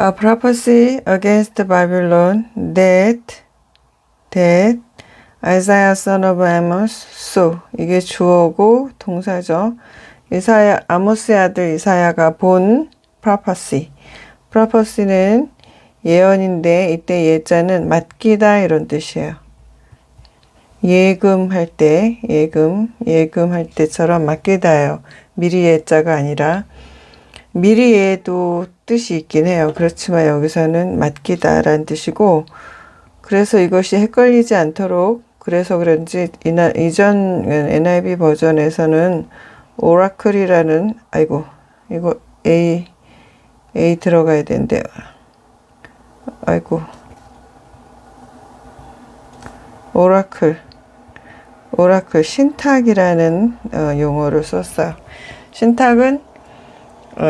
A prophecy against Babylon that Isaiah son of Amos so 이게 주어고 동사죠. 아모스의 아들 이사야가 본 prophecy는 예언인데 이때 예자는 맡기다 이런 뜻이에요. 예금할 때처럼 맡기다예요. 미리 예자가 아니라 미리 예도 뜻이 있긴 해요. 그렇지만 여기서는 맡기다라는 뜻이고 그래서 이것이 헷갈리지 않도록 그래서 그런지 이전 NIV 버전에서는 오라클이라는 이거 A 들어가야 되는데 오라클 신탁이라는 용어를 썼어요. 신탁은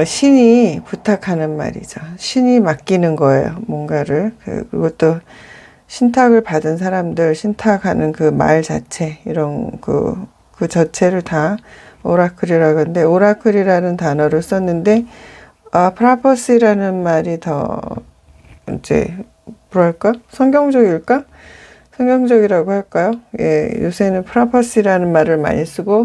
신이 부탁하는 말이죠. 신이 맡기는 거예요. 뭔가를. 그리고 또 신탁을 받은 사람들, 신탁하는 그 말 자체, 이런 그 자체를 다 오라클이라고 하는데, 오라클이라는 단어를 썼는데, 프라퍼시라는 말이 더, 뭐랄까? 성경적일까? 성경적이라고 할까요? 예, 요새는 프라퍼시라는 말을 많이 쓰고,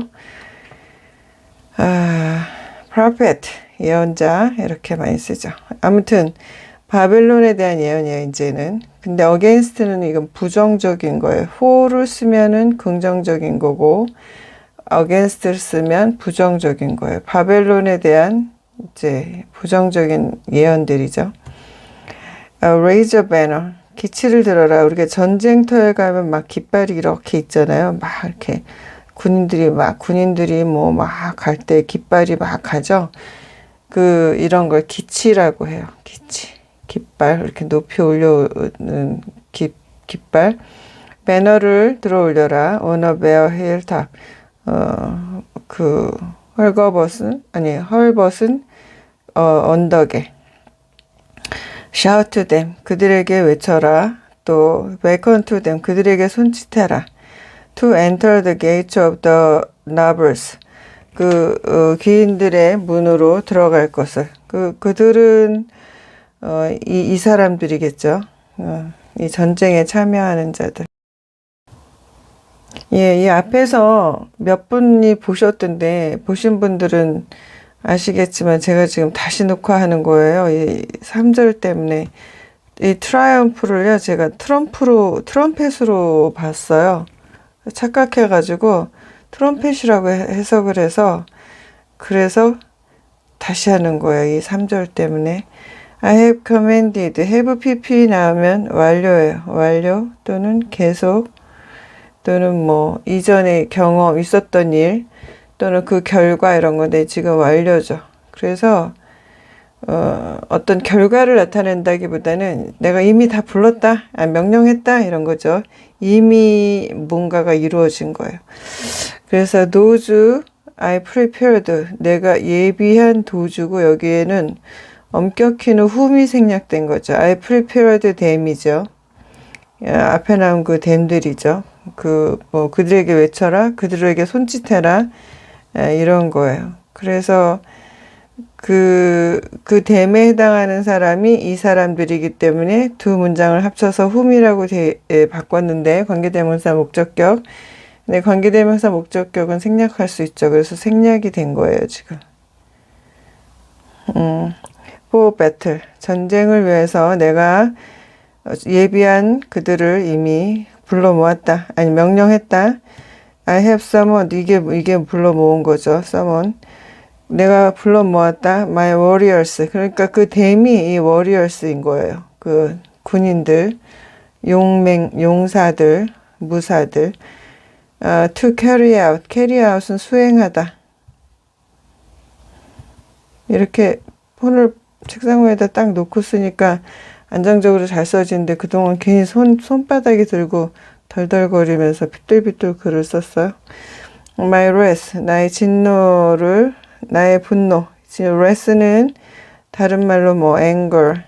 prophet, 예언자, 이렇게 많이 쓰죠. 아무튼, 바벨론에 대한 예언이에요, 이제는. 근데 against는 이건 부정적인 거예요. for를 쓰면은 긍정적인 거고, against를 쓰면 부정적인 거예요. 바벨론에 대한 부정적인 예언들이죠. raise a banner, 기치를 들어라. 우리가 전쟁터에 가면 막 깃발이 이렇게 있잖아요. 막 이렇게 군인들이 뭐 막 갈 때 깃발이 막 가죠. 이런 걸 기치라고 해요. 깃발 이렇게 높이 올려오는 깃발. 배너를 들어 올려라. on a bare hilltop. 헐벗은 언덕에. shout to them. 그들에게 외쳐라. 또 beckon to them. 그들에게 손짓해라. to enter the gates of the nobles. 귀인들의 문으로 들어갈 것을. 그들은 이 사람들이겠죠. 이 전쟁에 참여하는 자들. 예, 이 앞에서 몇 분이 보셨던데, 보신 분들은 아시겠지만, 제가 지금 다시 녹화하는 거예요. 이 3절 때문에. 이 트라이엄프를요, 제가 트럼펫으로 봤어요. 착각해가지고, 트럼펫이라고 해석을 해서, 그래서 다시 하는 거예요. 이 3절 때문에. I have commanded, have pp 나오면 완료예요. 완료 또는 계속 또는 뭐 이전에 경험 있었던 일 또는 그 결과 이런 건데 지금 완료죠. 그래서 어떤 결과를 나타낸다기보다는 내가 이미 다 불렀다, 명령했다 이런 거죠. 이미 뭔가가 이루어진 거예요. 그래서 those I prepared, 내가 예비한 도주고 여기에는 엄격히는 whom이 생략된 거죠. I prepared them이죠. 앞에 나온 그 them들이죠. 그들에게 외쳐라, 그들에게 손짓해라, 이런 거예요. 그래서 그 them에 해당하는 사람이 이 사람들이기 때문에 두 문장을 합쳐서 whom이라고 바꿨는데 관계대명사 목적격. 네, 관계대명사 목적격은 생략할 수 있죠. 그래서 생략이 된 거예요, 지금. for battle, 전쟁을 위해서 내가 예비한 그들을 이미 불러 모았다. 아니, 명령했다. I have summoned, 이게 불러 모은 거죠. summon. 내가 불러 모았다. My warriors. 그러니까 그 them이 이 warriors인 거예요. 그 군인들, 용사들, 무사들. To carry out. carry out은 수행하다. 이렇게 폰을 책상 위에다 딱 놓고 쓰니까 안정적으로 잘 써지는데 그동안 괜히 손바닥이 들고 덜덜거리면서 빗들빗들 글을 썼어요. My wrath, 나의 진노를, 나의 분노. wrath는 다른 말로 뭐 anger,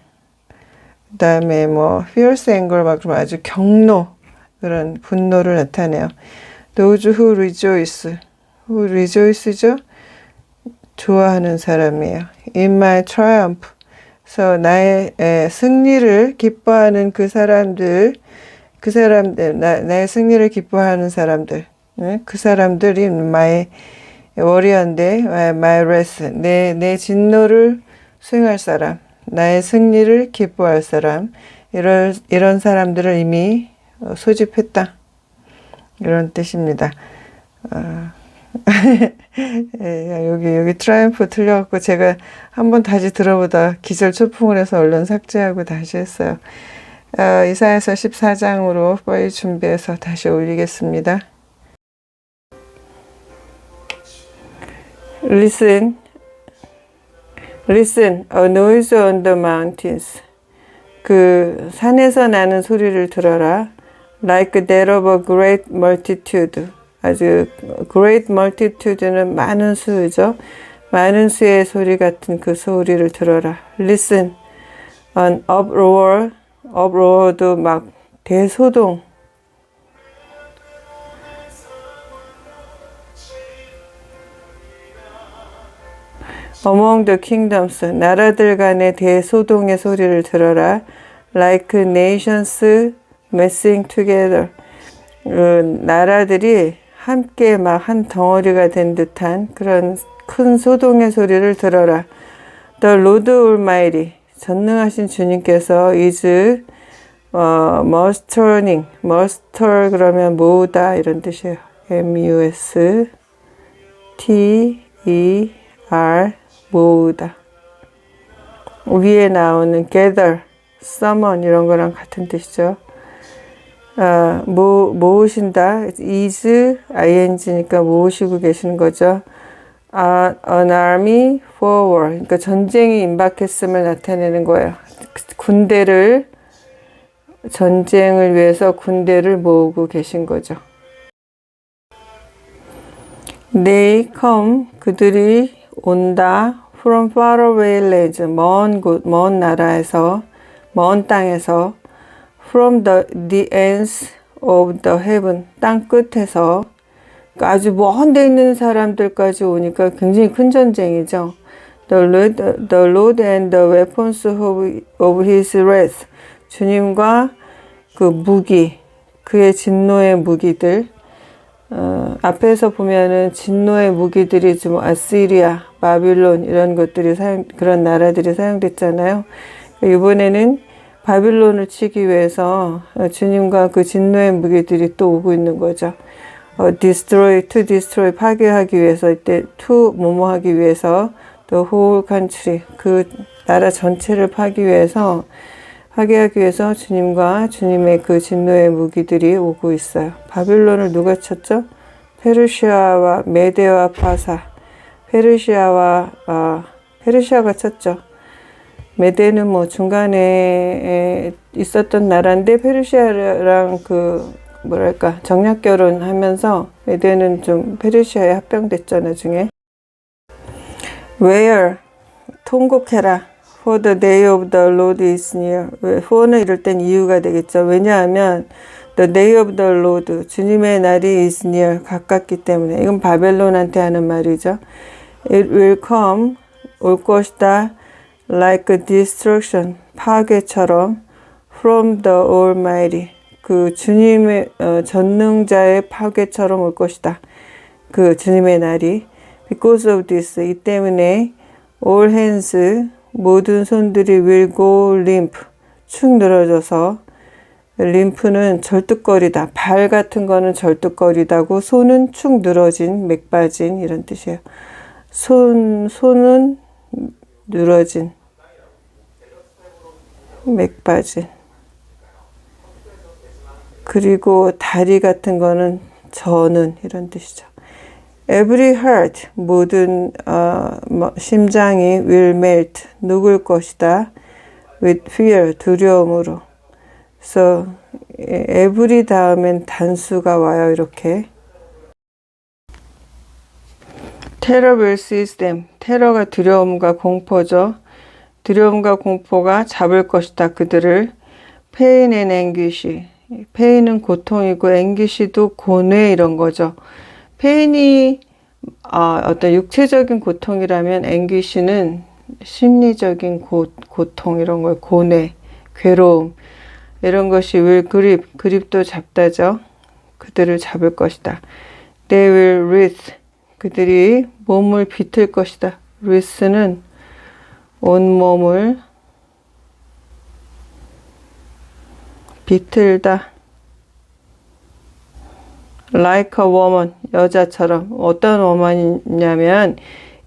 그 다음에 뭐 fierce anger, 막 그러면 아주 경로, 그런 분노를 나타내요. Those who rejoice, who rejoice죠? 좋아하는 사람이에요. In my triumph, 그래서 나의 승리를 기뻐하는 그 사람들, 나의 승리를 기뻐하는 사람들, 그 사람들이 my 워리어인데, my wrath, 내 진노를 수행할 사람, 나의 승리를 기뻐할 사람, 이런 사람들을 이미 소집했다. 이런 뜻입니다. 여기 트라이언프 틀려갖고 제가 한번 다시 들어보다 기절초풍을 해서 얼른 삭제하고 다시 했어요. 이사야서 14장으로 빨리 준비해서 다시 올리겠습니다. Listen, a noise on the mountains. 그 산에서 나는 소리를 들어라. Like that of a great multitude. 아주 great multitude는 많은 수죠. 많은 수의 소리 같은 그 소리를 들어라. Listen, an uproar. uproar도 막 대소동. Among the kingdoms, 나라들 간의 대소동의 소리를 들어라. Like nations messing together. 나라들이 함께 막 한 덩어리가 된 듯한 그런 큰 소동의 소리를 들어라. The Lord Almighty, 전능하신 주님께서 is mustering, muster 그러면 모으다 이런 뜻이에요. M-U-S-T-E-R 모으다. 위에 나오는 gather, summon 이런 거랑 같은 뜻이죠. 모으신다. is ing니까 모으시고 계시는 거죠. An army forward. 그러니까 전쟁이 임박했음을 나타내는 거예요. 전쟁을 위해서 군대를 모으고 계신 거죠. They come, 그들이 온다. From far away lands, 먼 나라에서, 먼 땅에서. From the ends of the heaven, 땅 끝에서. 그러니까 아주 먼 데 있는 사람들까지 오니까 굉장히 큰 전쟁이죠. The Lord and the weapons of his wrath. 주님과 그 무기, 그의 진노의 무기들. 앞에서 보면은 진노의 무기들이 좀 아시리아, 바빌론 이런 것들이 그런 나라들이 사용됐잖아요. 이번에는 바빌론을 치기 위해서 주님과 그 진노의 무기들이 또 오고 있는 거죠. destroy, to destroy, 파괴하기 위해서, 이때 to 뭐뭐하기 위해서, the whole country, 그 나라 전체를 파괴하기 위해서 주님과 주님의 그 진노의 무기들이 오고 있어요. 바빌론을 누가 쳤죠? 페르시아와 메데와 파사. 페르시아가 쳤죠. 메데는 뭐 중간에 있었던 나라인데 페르시아랑 정략 결혼하면서 메데는 좀 페르시아에 합병됐죠, 나중에. Where, 통곡해라. For the day of the Lord is near. for는 이럴 땐 이유가 되겠죠. 왜냐하면 the day of the Lord, 주님의 날이 is near, 가깝기 때문에. 이건 바벨론한테 하는 말이죠. It will come, 올 것이다. Like destruction, 파괴처럼. From the Almighty, 그 주님의 전능자의 파괴처럼 올 것이다. 그 주님의 날이. Because of this, 이 때문에 all hands, 모든 손들이 will go limp, 축 늘어져서. 림프는 절뚝거리다. 발 같은 거는 절뚝거리다고, 손은 축 늘어진, 맥 빠진 이런 뜻이에요. 손은 늘어진, 맥 빠진. 그리고 다리 같은 거는 저는 이런 뜻이죠. Every heart, 모든 심장이 will melt, 녹을 것이다. With fear, 두려움으로. 그래서 every 다음엔 단수가 와요, 이렇게. Terror will seize them. 테러가 두려움과 공포죠. 두려움과 공포가 잡을 것이다, 그들을. Pain and anguish. 페인은 고통이고 anguish도 고뇌 이런 거죠. 페인이 어떤 육체적인 고통이라면 anguish는 심리적인 고통 이런 걸 고뇌, 괴로움 이런 것이 will 그립도 잡다죠. 그들을 잡을 것이다. They will wreath 그들이 몸을 비틀 것이다. wreath는 온몸을 비틀다. Like a woman 여자처럼 어떤 woman이냐면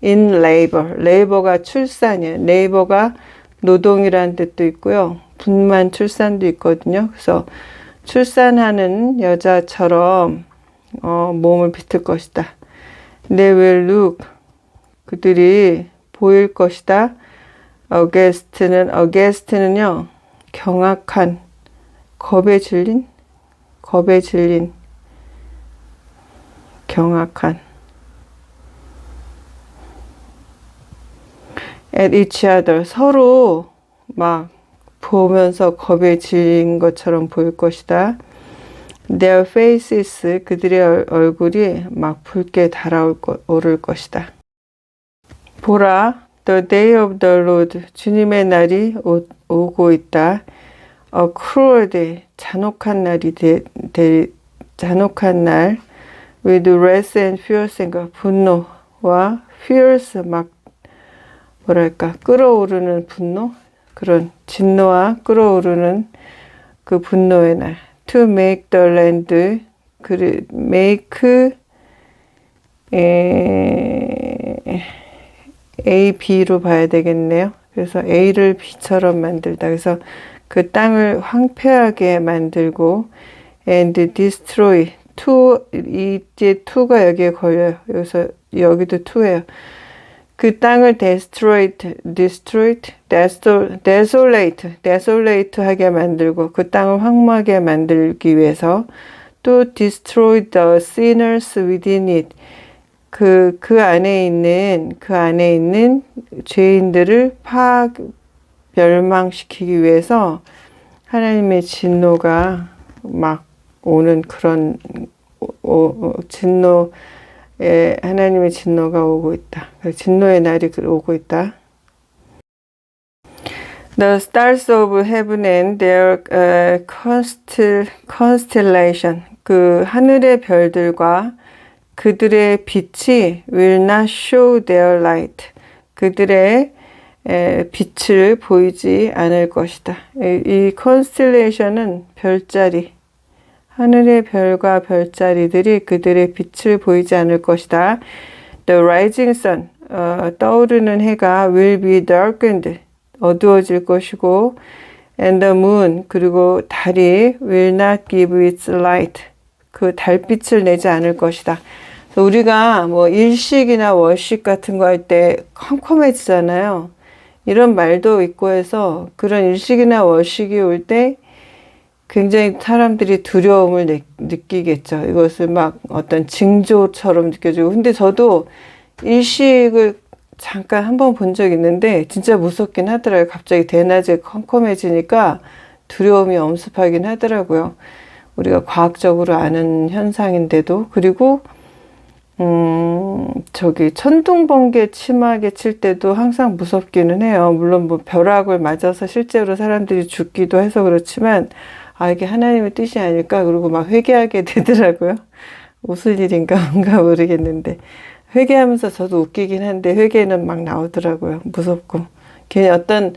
in labor labor가 출산이에요. labor가 노동이라는 뜻도 있고요. 분만 출산도 있거든요. 그래서 출산하는 여자처럼 몸을 비틀 것이다. They will look 그들이 보일 것이다. against는요 경악한 겁에 질린 경악한 at each other 서로 막 보면서 겁에 질린 것처럼 보일 것이다. Their faces 그들의 얼굴이 막 붉게 달아오를 것이다. 보라, the day of the Lord 주님의 날이 오고 있다. A cruel day 잔혹한 날이 잔혹한 날. With wrath and fierce anger 분노와 fierce 막 뭐랄까 끌어오르는 분노 그런 진노와 끌어오르는 그 분노의 날. To make the land make A, B로 봐야 되겠네요. 그래서 A를 B처럼 만들다. 그래서 그 땅을 황폐하게 만들고 and destroy 이제 to가 여기에 걸려요. 여기서 여기도 to예요. 그 땅을 desolate 하게 만들고 그 땅을 황무하게 만들기 위해서 또 destroy the sinners within it 그 안에 있는 죄인들을 멸망시키기 위해서 하나님의 진노가 막 오는 그런 하나님의 진노가 오고 있다. 진노의 날이 오고 있다. The stars of heaven and their constellation 그 하늘의 별들과 그들의 빛이 will not show their light 그들의 빛을 보이지 않을 것이다. 이 constellation은 별자리 하늘의 별과 별자리들이 그들의 빛을 보이지 않을 것이다. The rising sun, 떠오르는 해가 will be darkened, 어두워질 것이고 and the moon, 그리고 달이 will not give its light, 그 달빛을 내지 않을 것이다. 우리가 뭐 일식이나 월식 같은 거 할 때 컴컴해지잖아요. 이런 말도 있고 해서 그런 일식이나 월식이 올 때 굉장히 사람들이 두려움을 느끼겠죠. 이것을 막 어떤 징조처럼 느껴지고. 근데 저도 일식을 잠깐 한번 본 적 있는데 진짜 무섭긴 하더라고요. 갑자기 대낮에 컴컴해지니까 두려움이 엄습하긴 하더라고요. 우리가 과학적으로 아는 현상인데도. 그리고 천둥번개 심하게 칠 때도 항상 무섭기는 해요. 물론 뭐 벼락을 맞아서 실제로 사람들이 죽기도 해서 그렇지만 이게 하나님의 뜻이 아닐까? 그러고 막 회개하게 되더라고요. 웃을 일인가 뭔가 모르겠는데. 회개하면서 저도 웃기긴 한데 회개는 막 나오더라고요. 무섭고. 괜히 어떤,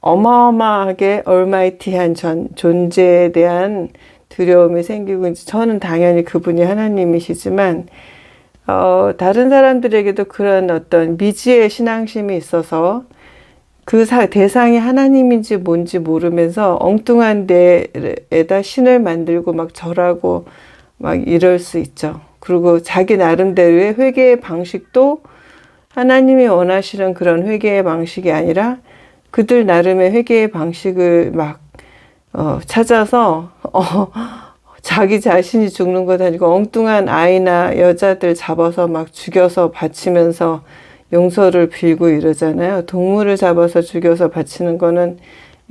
어마어마하게 얼마이티한 존재에 대한 두려움이 생기고, 저는 당연히 그분이 하나님이시지만, 다른 사람들에게도 그런 어떤 미지의 신앙심이 있어서 그 대상이 하나님인지 뭔지 모르면서 엉뚱한 데에다 신을 만들고 막 절하고 막 이럴 수 있죠. 그리고 자기 나름대로의 회개의 방식도 하나님이 원하시는 그런 회개의 방식이 아니라 그들 나름의 회개의 방식을 막 찾아서 자기 자신이 죽는 것 아니고 엉뚱한 아이나 여자들 잡아서 막 죽여서 바치면서 용서를 빌고 이러잖아요. 동물을 잡아서 죽여서 바치는 거는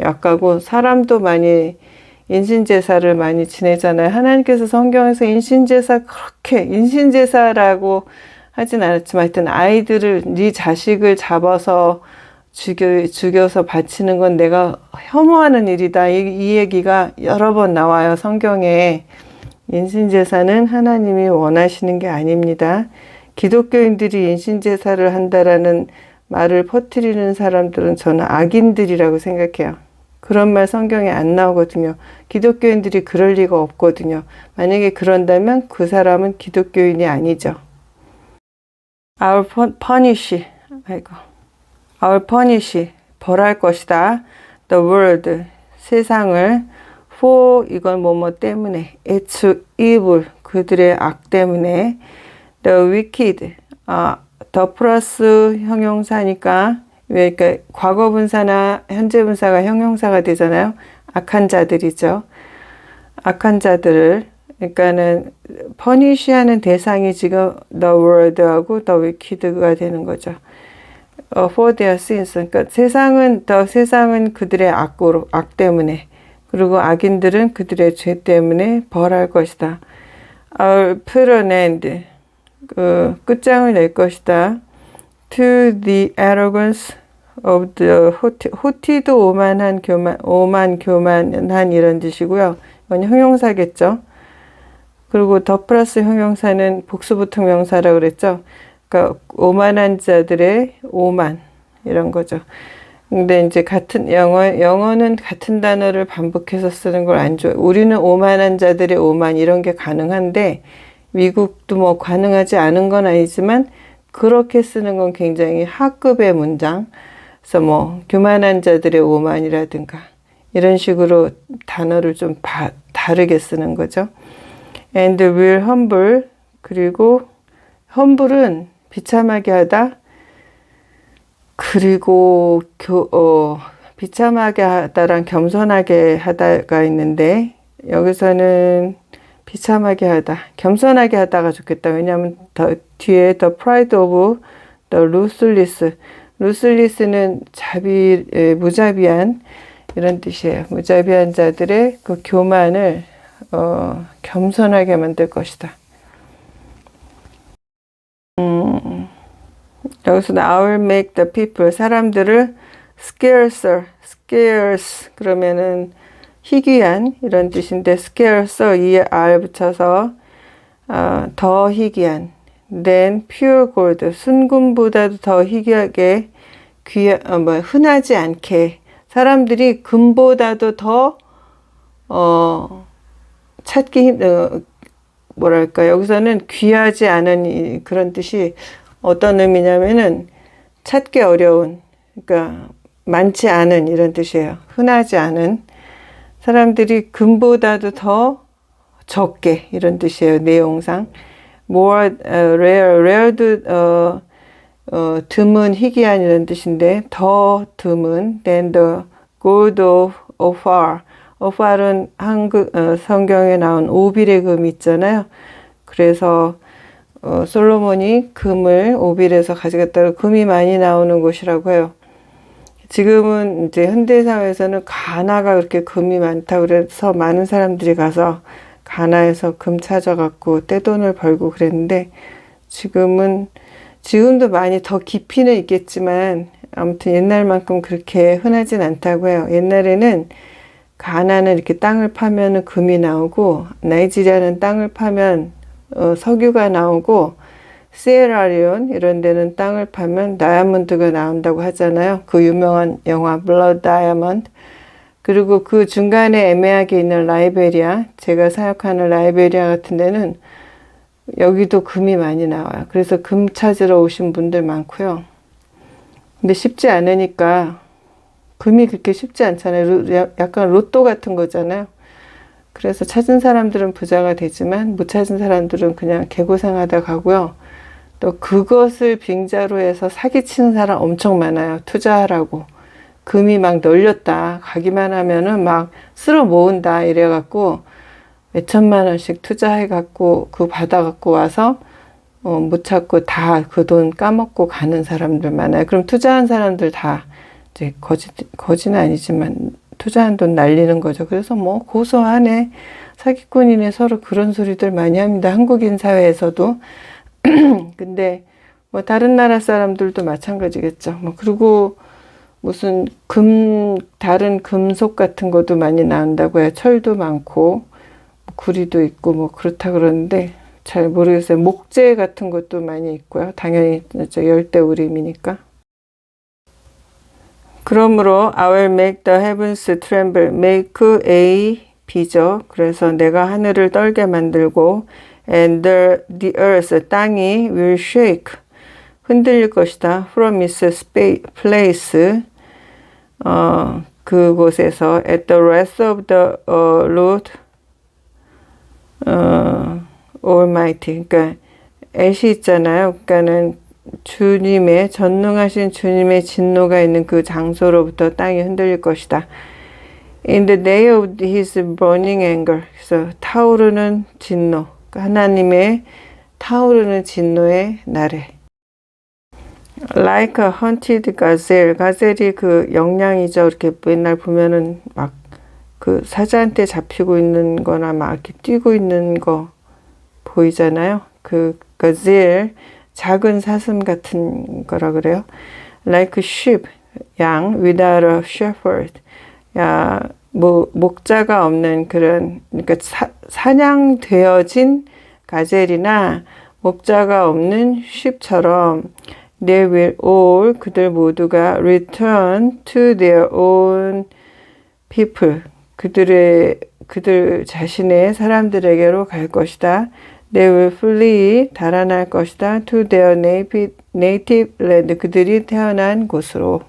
약하고 사람도 많이 인신제사를 많이 지내잖아요. 하나님께서 성경에서 인신제사라고 하진 않았지만 하여튼 아이들을 네 자식을 잡아서 죽여서 바치는 건 내가 혐오하는 일이다. 이 얘기가 여러 번 나와요. 성경에. 인신제사는 하나님이 원하시는 게 아닙니다. 기독교인들이 인신제사를 한다라는 말을 퍼뜨리는 사람들은 저는 악인들이라고 생각해요. 그런 말 성경에 안 나오거든요. 기독교인들이 그럴 리가 없거든요. 만약에 그런다면 그 사람은 기독교인이 아니죠. Our punish, Our punish, 벌할 것이다. The world, 세상을. For, 이건 뭐뭐 때문에. It's evil, 그들의 악 때문에. The wicked, 더 플러스 형용사니까, 그러니까 과거 분사나 현재 분사가 형용사가 되잖아요. 악한 자들이죠. 악한 자들을, 그러니까는 퍼니시하는 대상이 지금 the world하고 the wicked가 되는 거죠. For their sins, 그러니까 세상은 그들의 악 때문에, 그리고 악인들은 그들의 죄 때문에 벌할 것이다. I'll put an end, 끝장을 낼 것이다. To the arrogance of the haughty도 교만한 이런 뜻이고요. 이건 형용사겠죠. 그리고 더 플러스 형용사는 복수부터 명사라고 그랬죠. 그러니까 오만한 자들의 오만 이런 거죠. 근데 이제 같은 영어는 같은 단어를 반복해서 쓰는 걸 안 좋아해요. 우리는 오만한 자들의 오만 이런 게 가능한데 미국도 뭐 가능하지 않은 건 아니지만 그렇게 쓰는 건 굉장히 하급의 문장. 그래서 뭐 교만한 자들의 오만이라든가 이런 식으로 단어를 좀 다르게 쓰는 거죠. And will humble, 그리고 humble은 비참하게 하다. 그리고 비참하게 하다랑 겸손하게 하다가 있는데 여기서는 비참하게 하다, 겸손하게 하다가 좋겠다. 왜냐하면 뒤에 the pride of the ruthless, ruthless는 무자비한 이런 뜻이에요. 무자비한 자들의 그 교만을 겸손하게 만들 것이다. 여기서는 I will make the people, 사람들을 scarce 그러면은 희귀한 이런 뜻인데 scarce 이에 R 붙여서 더 희귀한 than pure gold, 순금보다도 더 희귀하게 흔하지 않게, 사람들이 금보다도 더 찾기 뭐랄까, 여기서는 귀하지 않은 그런 뜻이 어떤 의미냐면은 찾기 어려운, 그러니까 많지 않은 이런 뜻이에요. 흔하지 않은, 사람들이 금보다도 더 적게 이런 뜻이에요. 내용상 more rare도 드문, 희귀한 이런 뜻인데 더 드문 than the gold of Ophir. 오팔은 한국 성경에 나온 오빌의 금 있잖아요. 그래서 솔로몬이 금을 오빌에서 가져갔다가 금이 많이 나오는 곳이라고 해요. 지금은 이제 현대사회에서는 가나가 그렇게 금이 많다고 그래서 많은 사람들이 가서 가나에서 금 찾아갖고 떼돈을 벌고 그랬는데 지금도 많이 더 깊이는 있겠지만 아무튼 옛날만큼 그렇게 흔하진 않다고 해요. 옛날에는 가나는 이렇게 땅을 파면 금이 나오고 나이지리아는 땅을 파면 석유가 나오고 시에라리온 이런 데는 땅을 파면 다이아몬드가 나온다고 하잖아요. 그 유명한 영화 블러드 다이아몬드. 그리고 그 중간에 애매하게 있는 라이베리아, 제가 사역하는 라이베리아 같은 데는 여기도 금이 많이 나와요. 그래서 금 찾으러 오신 분들 많고요. 근데 쉽지 않으니까, 금이 그렇게 쉽지 않잖아요. 약간 로또 같은 거잖아요. 그래서 찾은 사람들은 부자가 되지만 못 찾은 사람들은 그냥 개고생하다 가고요. 또 그것을 빙자로 해서 사기치는 사람 엄청 많아요. 투자하라고. 금이 막 널렸다, 가기만 하면은 막 쓸어 모은다 이래갖고 몇천만 원씩 투자해갖고 그 받아갖고 와서 못 찾고 다 그 돈 까먹고 가는 사람들 많아요. 그럼 투자한 사람들 다 이제 거지는 아니지만 투자한 돈 날리는 거죠. 그래서 뭐 고소하네, 사기꾼이네, 서로 그런 소리들 많이 합니다. 한국인 사회에서도. 근데 뭐 다른 나라 사람들도 마찬가지겠죠. 뭐 그리고 무슨 다른 금속 같은 것도 많이 나온다고 해요. 철도 많고 구리도 있고 뭐 그렇다 그러는데 잘 모르겠어요. 목재 같은 것도 많이 있고요. 당연히 열대우림이니까. 그러므로 I will make the heavens tremble. make a B죠. 그래서 내가 하늘을 떨게 만들고 and the earth, 땅이 will shake. 흔들릴 것이다. from its place. 그곳에서 at the wrath of the Lord Almighty. 그러니까 at이 있잖아요. 그러니까는 주님의 전능하신 주님의 진노가 있는 그 장소로부터 땅이 흔들릴 것이다. In the day of his burning anger. 그래서 타오르는 진노. 하나님의 타오르는 진노의 날에. Like a hunted gazelle. 가젤이 그 영양이죠. 이렇게 맨날 보면은 막 그 사자한테 잡히고 있는 거나 막 이렇게 뛰고 있는 거 보이잖아요. 그 gazelle. 작은 사슴 같은 거라 그래요. Like a sheep. 양. Without a shepherd. 목자가 없는 그런, 그러니까 사냥되어진 가젤이나 목자가 없는 sheep처럼 they will all, 그들 모두가 return to their own people. 그들 자신의 사람들에게로 갈 것이다. They will flee, 달아날 것이다. To their native land, 그들이 태어난 곳으로.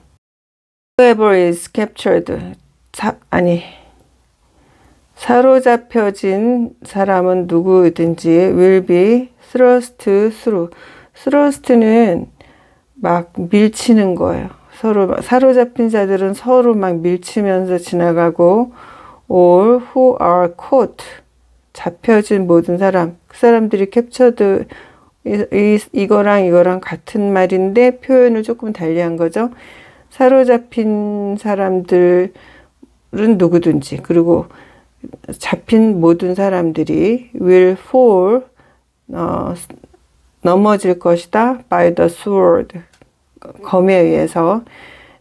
Whoever is captured, 사로잡혀진 사람은 누구든지 will be thrust through. thrust는 막 밀치는 거예요. 서로 사로잡힌 자들은 서로 막 밀치면서 지나가고 all who are caught, 잡혀진 모든 사람, 그 사람들이 captured, 이거랑 같은 말인데 표현을 조금 달리한 거죠. 사로잡힌 사람들은 누구든지, 그리고 잡힌 모든 사람들이 will fall, 넘어질 것이다. by the sword, 검에 의해서.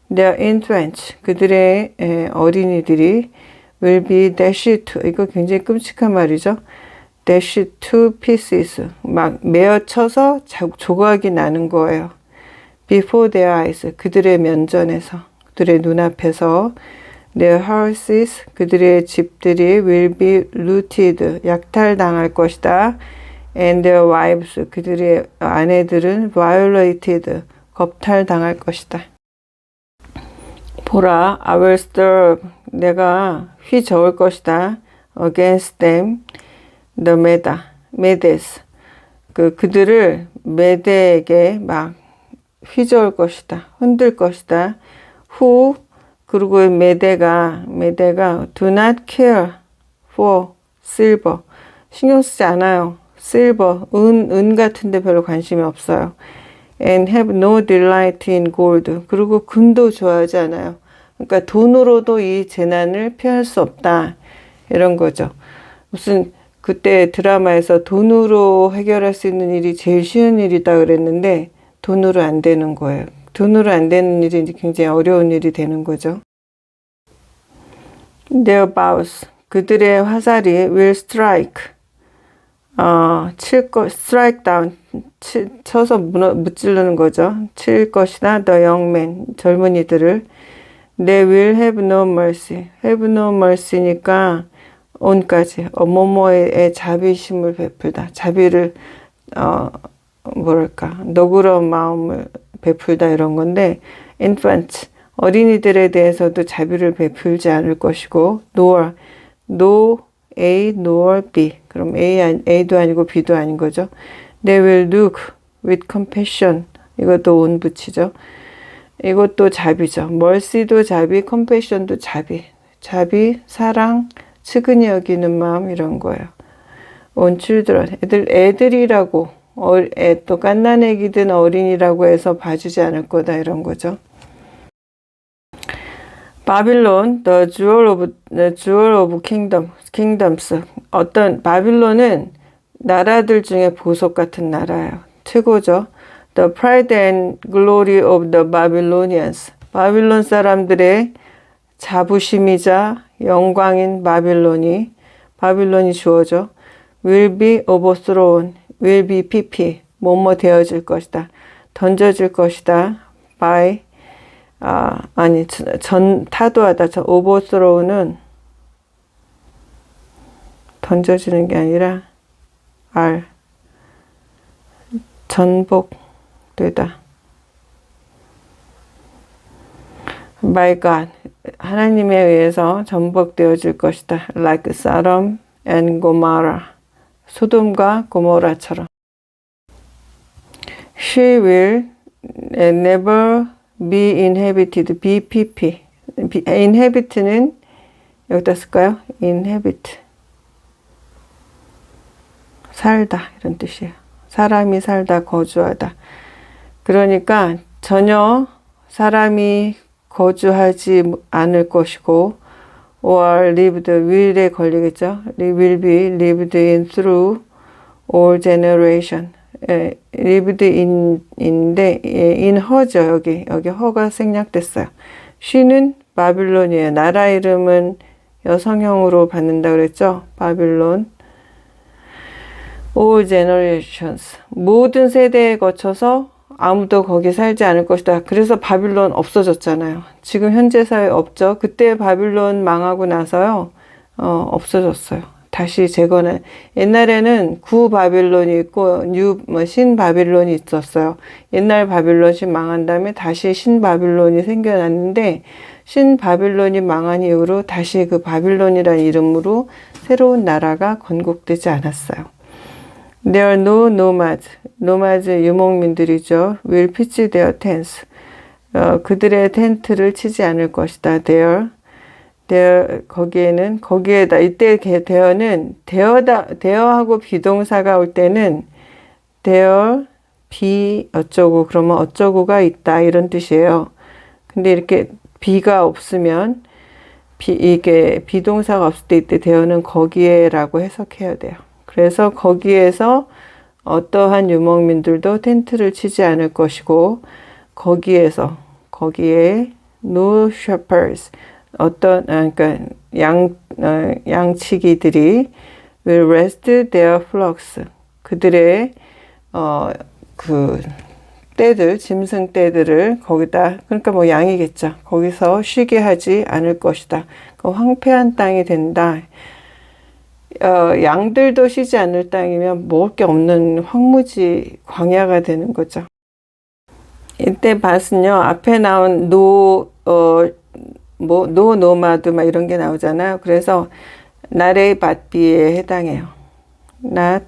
their infants, 그들의 어린이들이 will be dashed to, 이거 굉장히 끔찍한 말이죠. dashed to pieces, 막 메어쳐서 조각이 나는 거예요. before their eyes, 그들의 면전에서, 그들의 눈앞에서. their houses, 그들의 집들이 will be looted, 약탈당할 것이다. and their wives, 그들의 아내들은 violated, 겁탈당할 것이다. 보라, I will stir, 내가 휘저을 것이다. against them, the medes, 그들을 메대에게 막 휘저을 것이다. 흔들 것이다. who, 그리고 메대가 do not care for silver, 신경 쓰지 않아요. silver, 은 같은데 별로 관심이 없어요. and have no delight in gold, 그리고 금도 좋아하지 않아요. 그러니까 돈으로도 이 재난을 피할 수 없다, 이런 거죠. 무슨 그때 드라마에서 돈으로 해결할 수 있는 일이 제일 쉬운 일이다 그랬는데 돈으로 안 되는 거예요. 돈으로 안 되는 일이 굉장히 어려운 일이 되는 거죠. Their bows, 그들의 화살이 will strike, strike down, 쳐서 무찌르는 거죠. 칠 것이다. the young men, 젊은이들을. They will have no mercy. have no mercy니까 on까지, 뭐뭐에 자비심을 베풀다. 자비를, 너그러운 마음을 베풀다, 이런 건데, infant, 어린이들에 대해서도 자비를 베풀지 않을 것이고, nor, no A, nor B. 그럼 A도 아니고 B도 아닌 거죠. They will look with compassion. 이것도 온 붙이죠. 이것도 자비죠. mercy도 자비, compassion도 자비. 자비, 사랑, 측은히 여기는 마음, 이런 거예요. on children. 애들이라고, 또 갓난애기든 어린이라고 해서 봐주지 않을 거다, 이런 거죠. 바빌론, the jewel of kingdoms. 바빌론은 나라들 중에 보석 같은 나라예요. 최고죠. The pride and glory of the Babylonians. 바빌론 사람들의 자부심이자 영광인 바빌론이 주어져. Will be overthrown. Will be pp. 뭐뭐 되어질 것이다. 던져질 것이다. By 타도하다. overthrow는 던져지는 게 아니라 전복되다. By God. 하나님에 의해서 전복되어질 것이다. Like Sodom and Gomorrah. 소돔과 고모라처럼. She will never be inhabited. BPP. inhabit는 여기다 쓸까요? inhabit. 살다 이런 뜻이에요. 사람이 살다 거주하다. 그러니까 전혀 사람이 거주하지 않을 것이고 or lived will에 걸리겠죠. will be lived in through all generation. lived in인데 in her죠. 여기 her가 생략됐어요. she는 바빌론이에요. 나라 이름은 여성형으로 받는다 그랬죠. 바빌론. all generations. 모든 세대에 거쳐서 아무도 거기 살지 않을 것이다. 그래서 바빌론 없어졌잖아요. 지금 현재 사회에 없죠. 그때 바빌론 망하고 나서요. 없어졌어요. 다시 재건해. 옛날에는 구 바빌론이 있고 신 바빌론이 있었어요. 옛날 바빌론이 망한 다음에 다시 신 바빌론이 생겨났는데 신 바빌론이 망한 이후로 다시 그 바빌론이라는 이름으로 새로운 나라가 건국되지 않았어요. There are no nomads. nomads 유목민들이죠. will pitch their tents. 그들의 텐트를 치지 않을 것이다. there 거기에다 이때 there는 there하고 비동사가 올 때는 there be 어쩌고 그러면 어쩌고가 있다 이런 뜻이에요. 근데 이렇게 be가 없으면 이게 비동사가 없을 때 이때 there는 거기에라고 해석해야 돼요. 그래서 거기에서 어떠한 유목민들도 텐트를 치지 않을 것이고 거기에 no shepherds 그러니까 양치기들이 will rest their flocks 그들의 그 떼들 짐승 떼들을 거기다 그러니까 뭐 양이겠죠. 거기서 쉬게 하지 않을 것이다. 황폐한 땅이 된다. 양들도 쉬지 않을 땅이면 먹을 게 없는 황무지 광야가 되는 거죠. 이때 밭은요 앞에 나온 노마드 막 이런 게 나오잖아요. 그래서 not 밭 B에 해당해요. not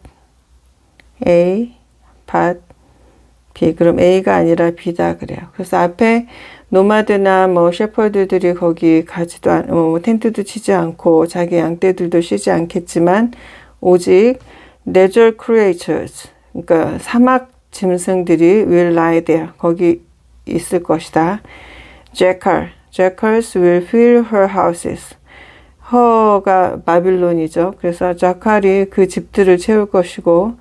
A 밭 B 그럼 A가 아니라 B다 그래요. 그래서 앞에 노마드나 셰퍼드들이 거기 가지도 텐트도 치지 않고 자기 양떼들도 쉬지 않겠지만 오직 natural creatures 그러니까 사막 짐승들이 will lie there 거기 있을 것이다. jackals will fill her houses. her가 바빌론이죠. 그래서 자칼이 그 집들을 채울 것이고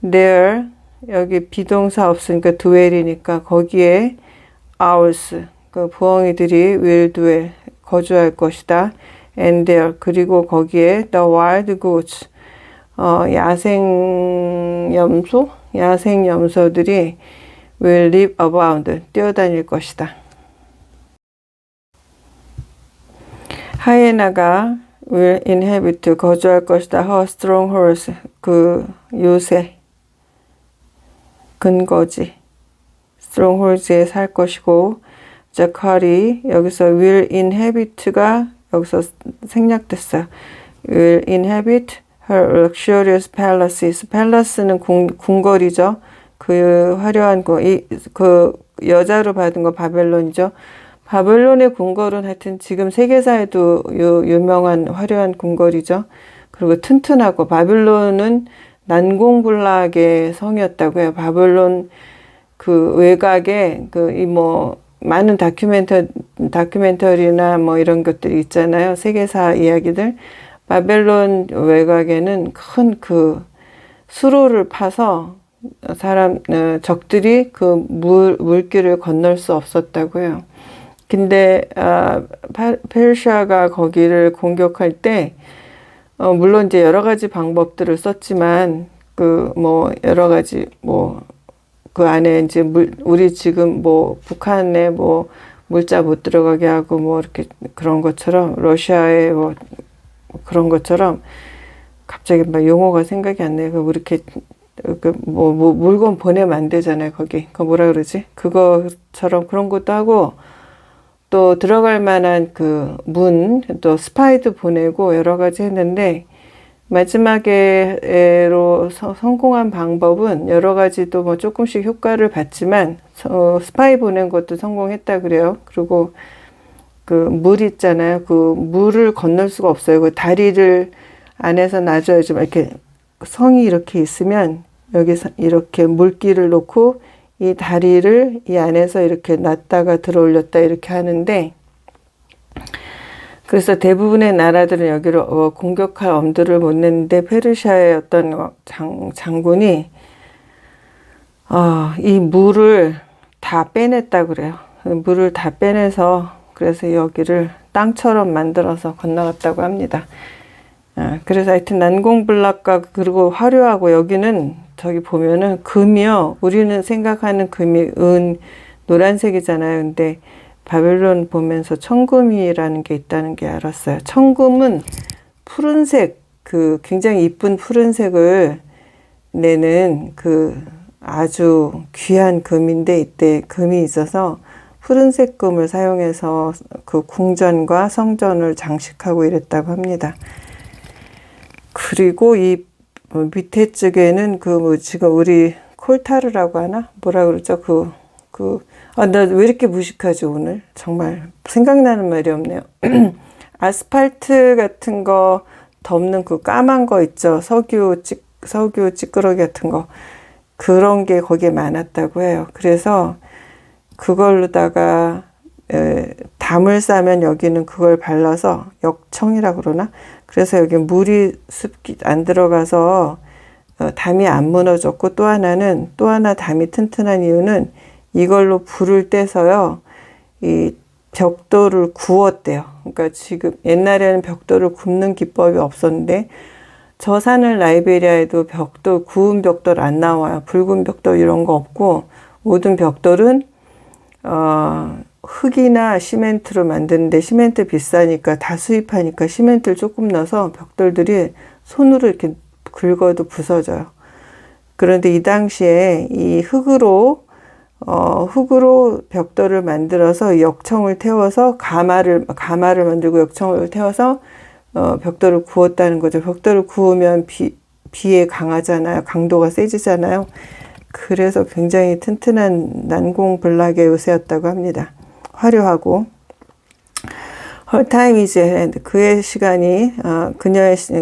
there 여기 비동사 없으니까 dwell이니까 거기에 owls 그 부엉이들이 will dwell 거주할 것이다. and there 그리고 거기에 the wild goats 야생 염소들이 will live abound 뛰어다닐 것이다. 하이에나가 will inhabit 거주할 것이다. her strongholds 그 요새 근거지 strongholds에 살 것이고 자칼이 여기서 will inhabit가 여기서 생략됐어요. will inhabit her luxurious palaces. palace는 궁궐이죠. 그 화려한 그 여자로 받은 거 바벨론이죠. 바벨론의 궁궐은 하여튼 지금 세계사에도 유명한 화려한 궁궐이죠. 그리고 튼튼하고 바벨론은 난공불락의 성이었다고 해요. 바벨론 그 외곽에 많은 다큐멘터리나 이런 것들이 있잖아요. 세계사 이야기들. 바벨론 외곽에는 큰 그 수로를 파서 적들이 그 물길을 건널 수 없었다고 해요. 근데 페르시아가 거기를 공격할 때 물론 이제 여러 가지 방법들을 썼지만 그 뭐 여러 가지 뭐 그 안에 이제 우리 지금 뭐 북한에 뭐 물자 못 들어가게 하고 뭐 이렇게 그런 것처럼 러시아에 뭐 그런 것처럼 갑자기 막 용어가 생각이 안 나요. 이렇게 뭐 물건 보내면 안 되잖아요. 거기 그 뭐라 그러지? 그거처럼 그런 것도 하고 또 들어갈 만한 그 또 스파이도 보내고 여러 가지 했는데 마지막에로 성공한 방법은 여러 가지 또 뭐 조금씩 효과를 봤지만 스파이 보낸 것도 성공했다 그래요. 그리고 그 물 있잖아요. 그 물을 건널 수가 없어요. 그 다리를 안에서 놔줘야지. 이렇게 성이 이렇게 있으면 여기서 이렇게 물길을 놓고 이 다리를 이 안에서 이렇게 놨다가 들어 올렸다 이렇게 하는데 그래서 대부분의 나라들은 여기를 공격할 엄두를 못 냈는데 페르시아의 어떤 장군이 이 물을 다 빼냈다 그래요. 물을 다 빼내서 그래서 여기를 땅처럼 만들어서 건너갔다고 합니다. 그래서 하여튼 난공불락과 그리고 화려하고 여기는 저기 보면은 금이요. 우리는 생각하는 금이 노란색이잖아요. 근데 바벨론 보면서 청금이라는 게 있다는 게 알았어요. 청금은 푸른색, 그 굉장히 이쁜 푸른색을 내는 그 아주 귀한 금인데 이때 금이 있어서 푸른색 금을 사용해서 그 궁전과 성전을 장식하고 이랬다고 합니다. 그리고 이 밑에 쪽에는 지금 우리 콜타르라고 하나? 뭐라 그러죠? 나 왜 이렇게 무식하지, 오늘? 정말 생각나는 말이 없네요. 아스팔트 같은 거 덮는 그 까만 거 있죠? 석유 찌끄러기 같은 거. 그런 게 거기에 많았다고 해요. 그래서 그걸로다가 담을 싸면 여기는 그걸 발라서 역청이라고 그러나? 그래서 여기 물이 습기 안 들어가서 담이 안 무너졌고 또 하나 담이 튼튼한 이유는 이걸로 불을 떼서요. 이 벽돌을 구웠대요. 그러니까 지금 옛날에는 벽돌을 굽는 기법이 없었는데 저 사는 라이베리아에도 구운 벽돌 안 나와요. 붉은 벽돌 이런 거 없고 모든 벽돌은 흙이나 시멘트로 만드는데 시멘트 비싸니까 다 수입하니까 시멘트를 조금 넣어서 벽돌들이 손으로 이렇게 긁어도 부서져요. 그런데 이 당시에 이 흙으로 벽돌을 만들어서 역청을 태워서 가마를 만들고 역청을 태워서 벽돌을 구웠다는 거죠. 벽돌을 구우면 비에 강하잖아요. 강도가 세지잖아요. 그래서 굉장히 튼튼한 난공불락의 요새였다고 합니다. 화려하고 Her time is at hand. 그의 시간이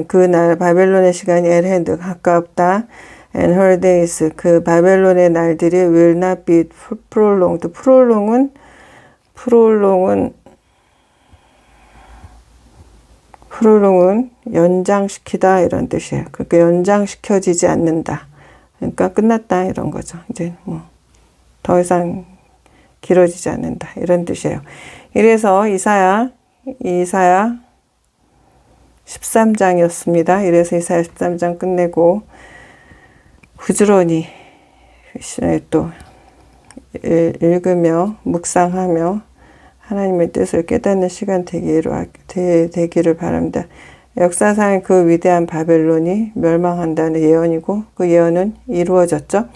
그날 바벨론의 시간이 at hand 가깝다. And her days 그 바벨론의 날들이 will not be prolonged. 프롤롱은 연장시키다 이런 뜻이에요. 그러니까 연장시켜지지 않는다. 그러니까 끝났다 이런 거죠. 이제 뭐 더 이상 길어지지 않는다 이런 뜻이에요. 이래서 이사야 13장이었습니다. 이래서 이사야 13장 끝내고 부지런히 또 읽으며 묵상하며 하나님의 뜻을 깨닫는 시간 되기를 바랍니다. 역사상의 그 위대한 바벨론이 멸망한다는 예언이고 그 예언은 이루어졌죠.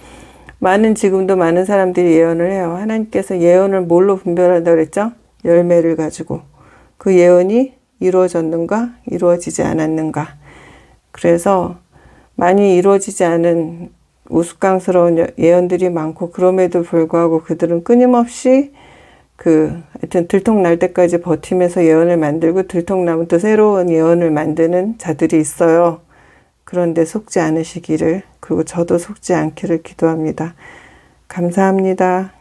지금도 많은 사람들이 예언을 해요. 하나님께서 예언을 뭘로 분별한다고 그랬죠? 열매를 가지고. 그 예언이 이루어졌는가? 이루어지지 않았는가? 그래서 많이 이루어지지 않은 우스꽝스러운 예언들이 많고 그럼에도 불구하고 그들은 끊임없이 하여튼 들통날 때까지 버티면서 예언을 만들고 들통나면 또 새로운 예언을 만드는 자들이 있어요. 그런데 속지 않으시기를, 그리고 저도 속지 않기를 기도합니다. 감사합니다.